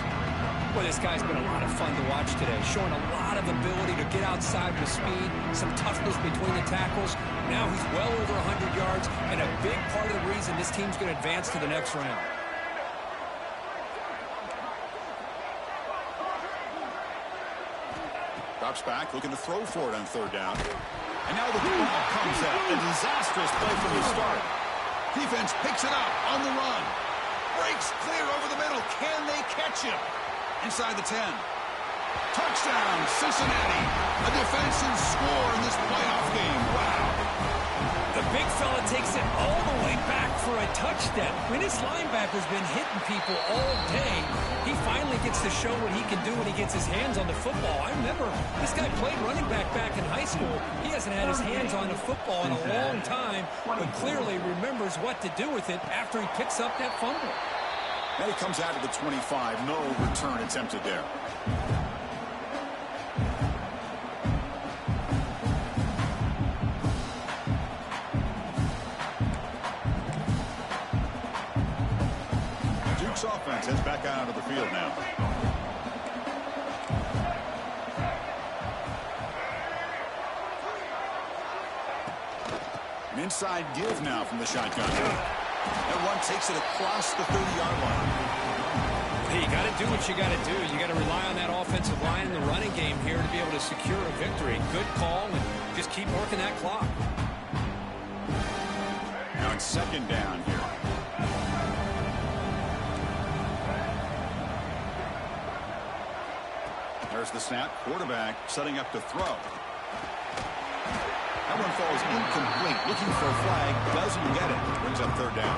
Well, this guy's been a lot of fun to watch today, showing a lot of ability to get outside with speed, some toughness between the tackles. Now he's well over 100 yards, and a big part of the reason this team's going to advance to the next round. Drops back, looking to throw for it on third down. And now the ball comes out. A disastrous play from the start. Defense picks it up on the run. Breaks clear over the middle. Can they catch him? Inside the 10. Touchdown, Cincinnati. A defensive score in this playoff game. Wow. The big fella takes it all the way back for a touchdown. I mean, this linebacker's been hitting people all day. He finally gets to show what he can do when he gets his hands on the football. I remember this guy played running back in high school. He hasn't had his hands on the football in a long time, but clearly remembers what to do with it after he picks up that fumble. And he comes out to the 25. No return attempted there. Duke's offense heads back out onto the field now. An inside give now from the shotgun. That one takes it across the 30-yard line. Hey, you got to do what you got to do. You got to rely on that offensive line in the running game here to be able to secure a victory. Good call, and just keep working that clock. Now it's second down here. There's the snap. Quarterback setting up to throw. That one falls incomplete. Looking for a flag. Doesn't get it. Brings up third down.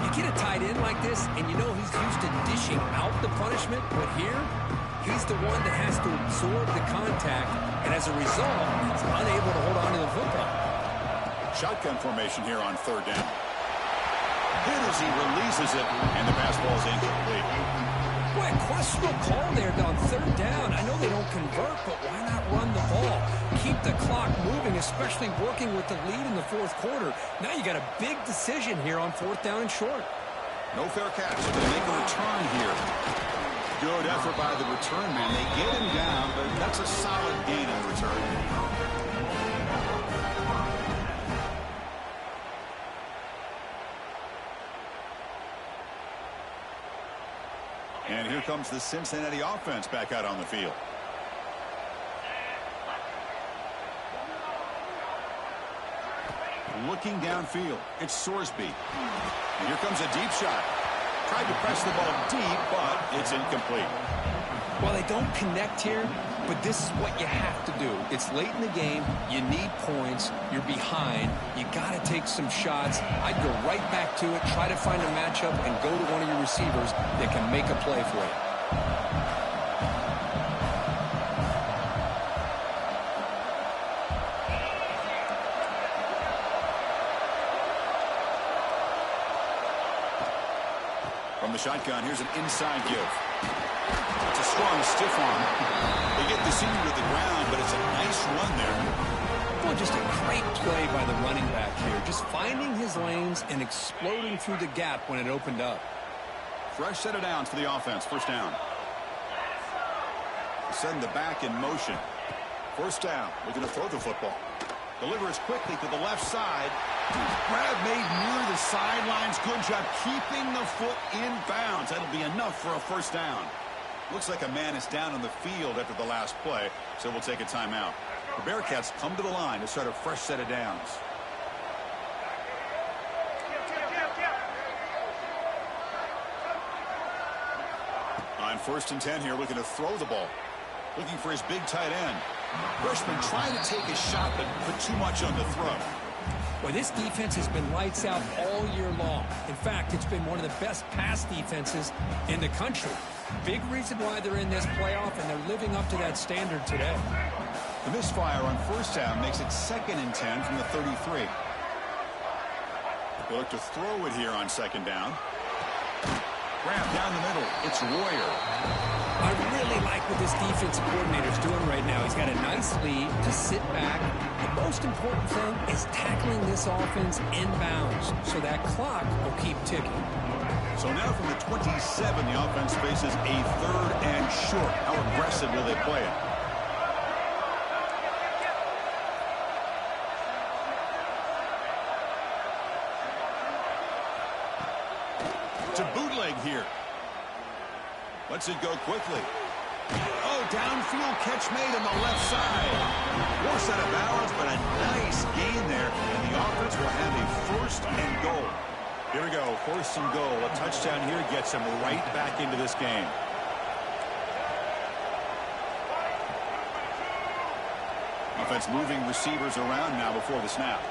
You get a tight end like this, and you know he's used to dishing out the punishment, but here, he's the one that has to absorb the contact, and as a result, he's unable to hold on to the football. Shotgun formation here on third down. Hit as he releases it, and the pass ball is incomplete. Boy, a questionable call there on third down. I know they don't convert, but why not run the ball? Keep the clock moving, especially working with the lead in the fourth quarter. Now you got a big decision here on fourth down and short. No fair catch. They're going to make a return here. Good effort by the return man. They get him down, but that's a solid gain on the return. And here comes the Cincinnati offense back out on the field. Looking downfield, it's Sorsby. And here comes a deep shot. Tried to press the ball deep, but it's incomplete. Well, they don't connect here, but this is what you have to do. It's late in the game. You need points. You're behind. You got to take some shots. I'd go right back to it, try to find a matchup, and go to one of your receivers that can make a play for you. From the shotgun, here's an inside give. It's a strong stiff arm. They get the senior to the ground, but it's a nice run there. Well, just a great play by the running back here. Just finding his lanes and exploding through the gap when it opened up. Fresh set of downs for the offense. First down. Send the back in motion. First down. Looking to throw the football. Delivers quickly to the left side. Grab made near the sidelines. Good job keeping the foot in bounds. That'll be enough for a first down. Looks like a man is down on the field after the last play, so we'll take a timeout. The Bearcats come to the line to start a fresh set of downs. On 1st and 10 here, looking to throw the ball. Looking for his big tight end. Freshman trying to take a shot, but put too much on the throw. Well, this defense has been lights out all year long. In fact, it's been one of the best pass defenses in the country. Big reason why they're in this playoff, and they're living up to that standard today. The misfire on 1st down makes it 2nd and 10 from the 33. They look to throw it here on 2nd down. Grab down the middle. It's Royer. I really like what this defensive coordinator's doing right now. He's got a nice lead to sit back. The most important thing is tackling this offense inbounds so that clock will keep ticking. So now from the 27, the offense faces a 3rd and short. How aggressive will they play it? To bootleg here. Lets it go quickly. Oh, downfield catch made on the left side. Forced out of bounds, but a nice gain there. And the offense will have a 1st and goal. Here we go, 1st and goal. A touchdown here gets them right back into this game. Offense moving receivers around now before the snap.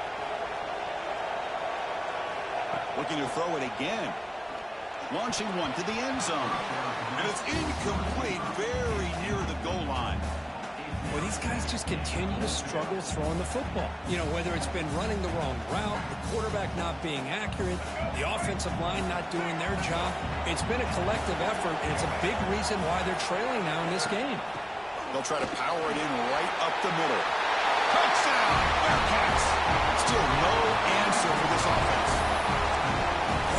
Looking to throw it again. Launching one to the end zone. And it's incomplete, very near the goal line. Well, these guys just continue to struggle throwing the football. You know, whether it's been running the wrong route, the quarterback not being accurate, the offensive line not doing their job. It's been a collective effort, and it's a big reason why they're trailing now in this game. They'll try to power it in right up the middle. Touchdown, Bearcats! Still no answer for this offense.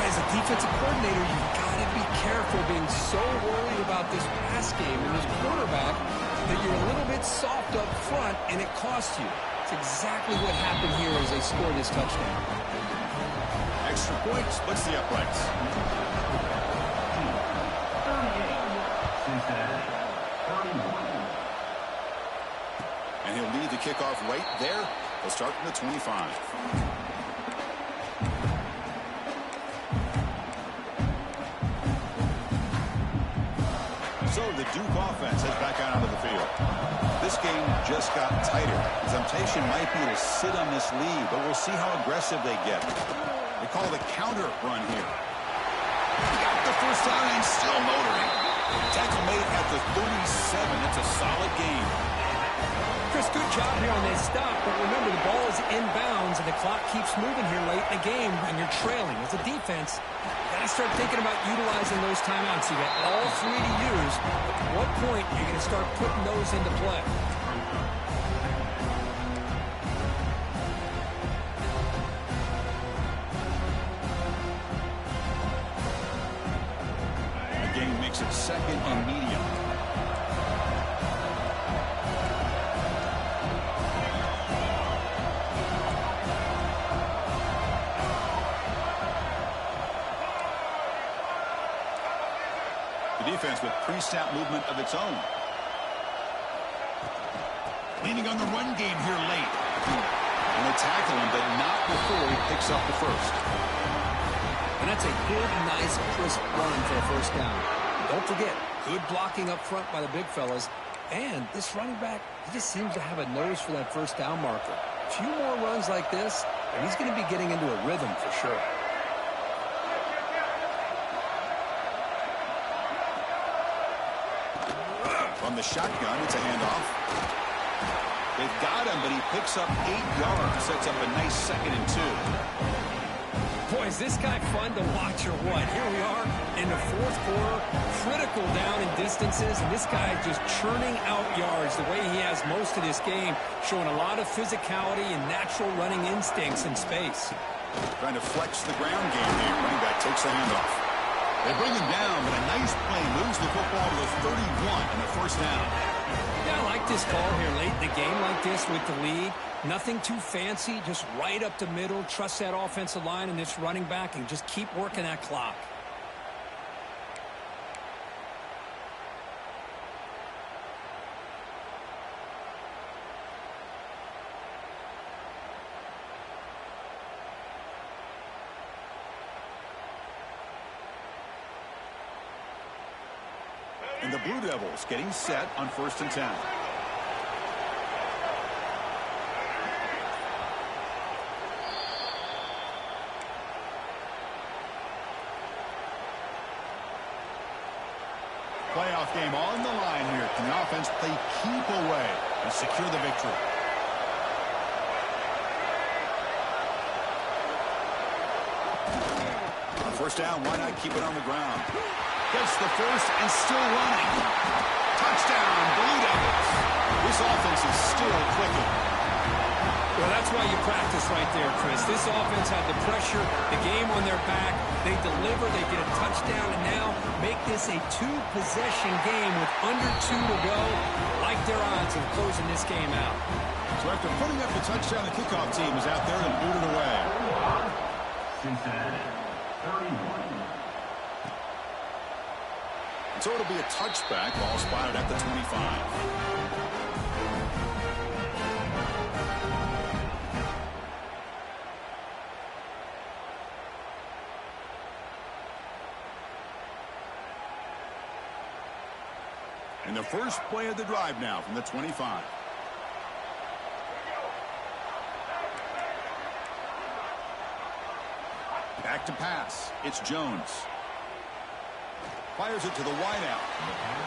As a defensive coordinator, you've got to be careful being so worried about this pass game and this quarterback that you're a little bit soft up front and it costs you. It's exactly what happened here as they scored this touchdown. Extra point splits the uprights. 38, Cincinnati, 31. And he'll lead the kickoff right there. They'll start from the 25. So the Duke offense heads back out onto the field. This game just got tighter. The temptation might be to sit on this lead, but we'll see how aggressive they get. They call it a counter run here. Got the 1st down and still motoring. Tackle made at the 37. That's a solid game. Chris, good job here on that stop, but remember the ball is inbounds and the clock keeps moving here late in the game and you're trailing. As a defense, you got to start thinking about utilizing those timeouts. You got all 3 to use. At what point are you going to start putting those into play? The game makes it 2nd and medium. Defense with pre-snap movement of its own. Leaning on the run game here late. And they tackle him, but not before he picks up the 1st. And that's a good, nice, crisp run for a 1st down. Don't forget, good blocking up front by the big fellas. And this running back, he just seems to have a nose for that 1st down marker. A few more runs like this, and he's going to be getting into a rhythm for sure. From the shotgun, it's a handoff. They've got him, but he picks up 8 yards. Sets up a nice 2nd and 2. Boy, is this guy fun to watch or what? Here we are in the 4th quarter, critical down in distances, and this guy just churning out yards the way he has most of this game, showing a lot of physicality and natural running instincts in space. Trying to flex the ground game here. Running back takes the handoff. They bring him down, but a nice play moves the football to the 31 and the 1st down. Yeah, I like this call here late in the game like this with the lead. Nothing too fancy, just right up the middle. Trust that offensive line and this running back and just keep working that clock. And the Blue Devils getting set on 1st and 10. Playoff game on the line here. Can the offense play keep away and secure the victory? On 1st down, why not keep it on the ground? Gets the first and still running. Touchdown, Blue Devils. This offense is still clicking. Well, that's why you practice right there, Chris. This offense had the pressure, the game on their back. They deliver, they get a touchdown, and now make this a 2-possession game with under 2 to go. Like their odds of closing this game out. So after putting up the touchdown, the kickoff team is out there and booted away. Cincinnati, 31. So it'll be a touchback, ball spotted at the 25. And the first play of the drive now from the 25. Back to pass. It's Jones. Fires it to the wideout.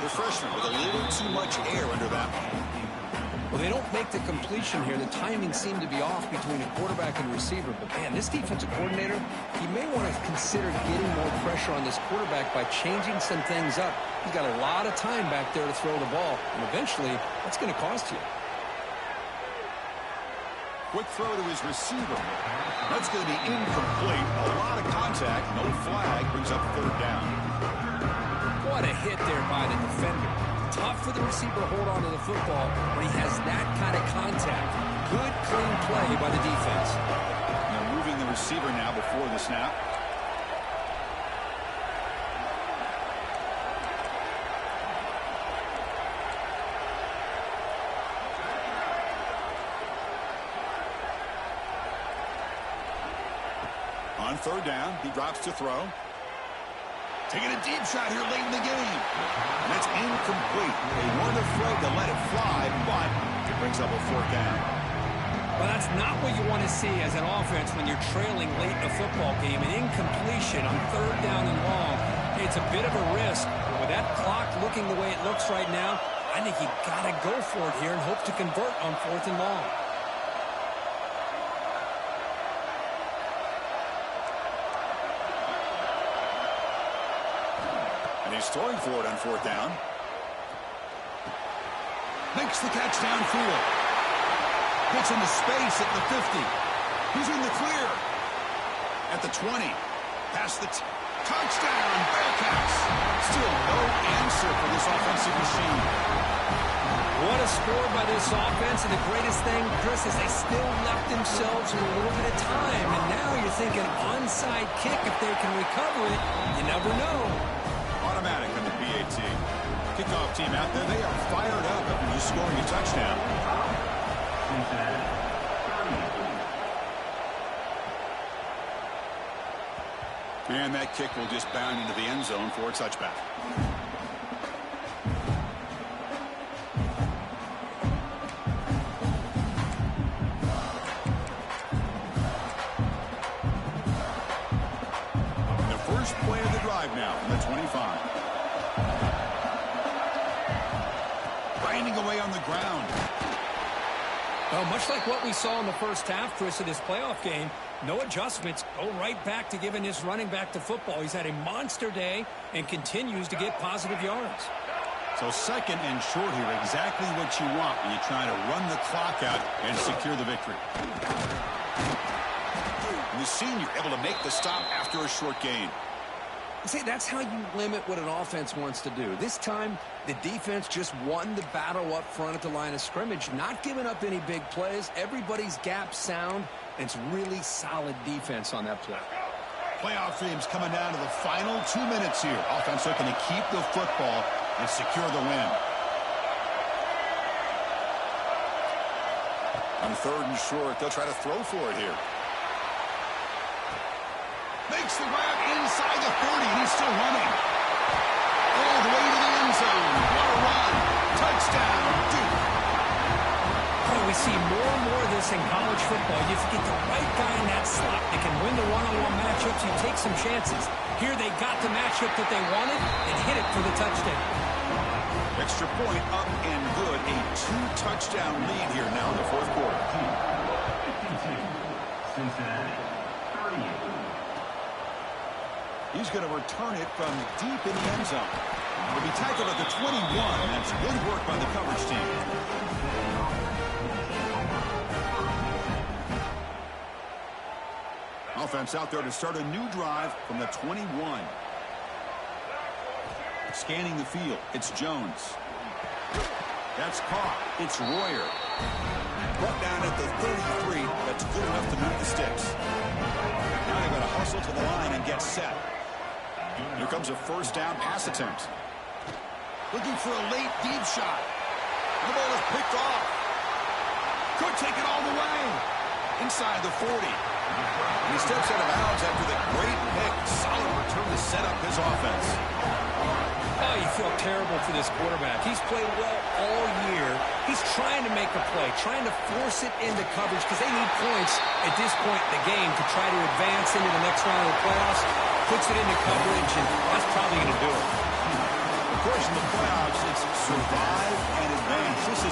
The freshman with a little too much air under that one. Well, they don't make the completion here. The timing seemed to be off between the quarterback and the receiver. But, man, this defensive coordinator, he may want to consider getting more pressure on this quarterback by changing some things up. He's got a lot of time back there to throw the ball. And eventually, that's going to cost you. Quick throw to his receiver. That's going to be incomplete. A lot of contact. No flag. Brings up 3rd down. What a hit there by the defender. Tough for the receiver to hold on to the football when he has that kind of contact. Good, clean play by the defense. They're moving the receiver now before the snap. On 3rd down, he drops to throw. Taking a deep shot here late in the game. And it's incomplete. They weren't afraid to let it fly, but it brings up a 4th down. Well, that's not what you want to see as an offense when you're trailing late in a football game. An incompletion on 3rd down and long. It's a bit of a risk. But with that clock looking the way it looks right now, I think you got to go for it here and hope to convert on 4th and long. He's throwing for it on 4th down. Makes the catch downfield. Gets into space at the 50. He's in the clear. At the 20. Past the touchdown. Bearcats. Still no answer for this offensive machine. What a score by this offense. And the greatest thing, Chris, is they still left themselves with a little bit of time. And now you're thinking onside kick if they can recover it. You never know. Automatic on the BAT. Kickoff team out there, they are fired up after just scoring a touchdown. And that kick will just bound into the end zone for a touchback. The first play of the drive now from the 25. Grinding away on the ground. Well, much like what we saw in the first half, Chris, of this playoff game, no adjustments. Go right back to giving this running back the football. He's had a monster day and continues to get positive yards. So 2nd and short here, exactly what you want when you're trying to run the clock out and secure the victory. And the senior able to make the stop after a short gain. See, that's how you limit what an offense wants to do. This time, the defense just won the battle up front at the line of scrimmage, not giving up any big plays. Everybody's gap sound, and it's really solid defense on that play. Playoff dreams coming down to the final 2 minutes here. Offense looking to keep the football and secure the win. On 3rd and short, they'll try to throw for it here. Makes the grab inside the 30, and he's still running. All the way to the end zone. this in college football. If you get the right guy in that slot that can win the one-on-one matchups, you take some chances. Here they got the matchup that they wanted and hit it for the touchdown. Extra point up and good. A 2-touchdown lead here now in the fourth quarter. 52. Cincinnati, 38. He's going to return it from deep in the end zone. He'll be tackled at the 21. That's good work by the coverage team. Offense out there to start a new drive from the 21. Scanning the field, it's Jones. That's caught. It's Royer. Brought down at the 33. That's good enough to move the sticks. Now they've got to hustle to the line and get set. Here comes a first down pass attempt. Looking for a late deep shot. The ball is picked off. Could take it all the way. Inside the 40. And he steps out of bounds after the great pick. Solid return to set up his offense. Oh, you feel terrible for this quarterback. He's played well all year. He's trying to make a play, trying to force it into coverage because they need points at this point in the game to try to advance into the next round of the playoffs. Puts it into coverage, and that's probably going to do it. Of course, in the playoffs, it's survive and advance. This is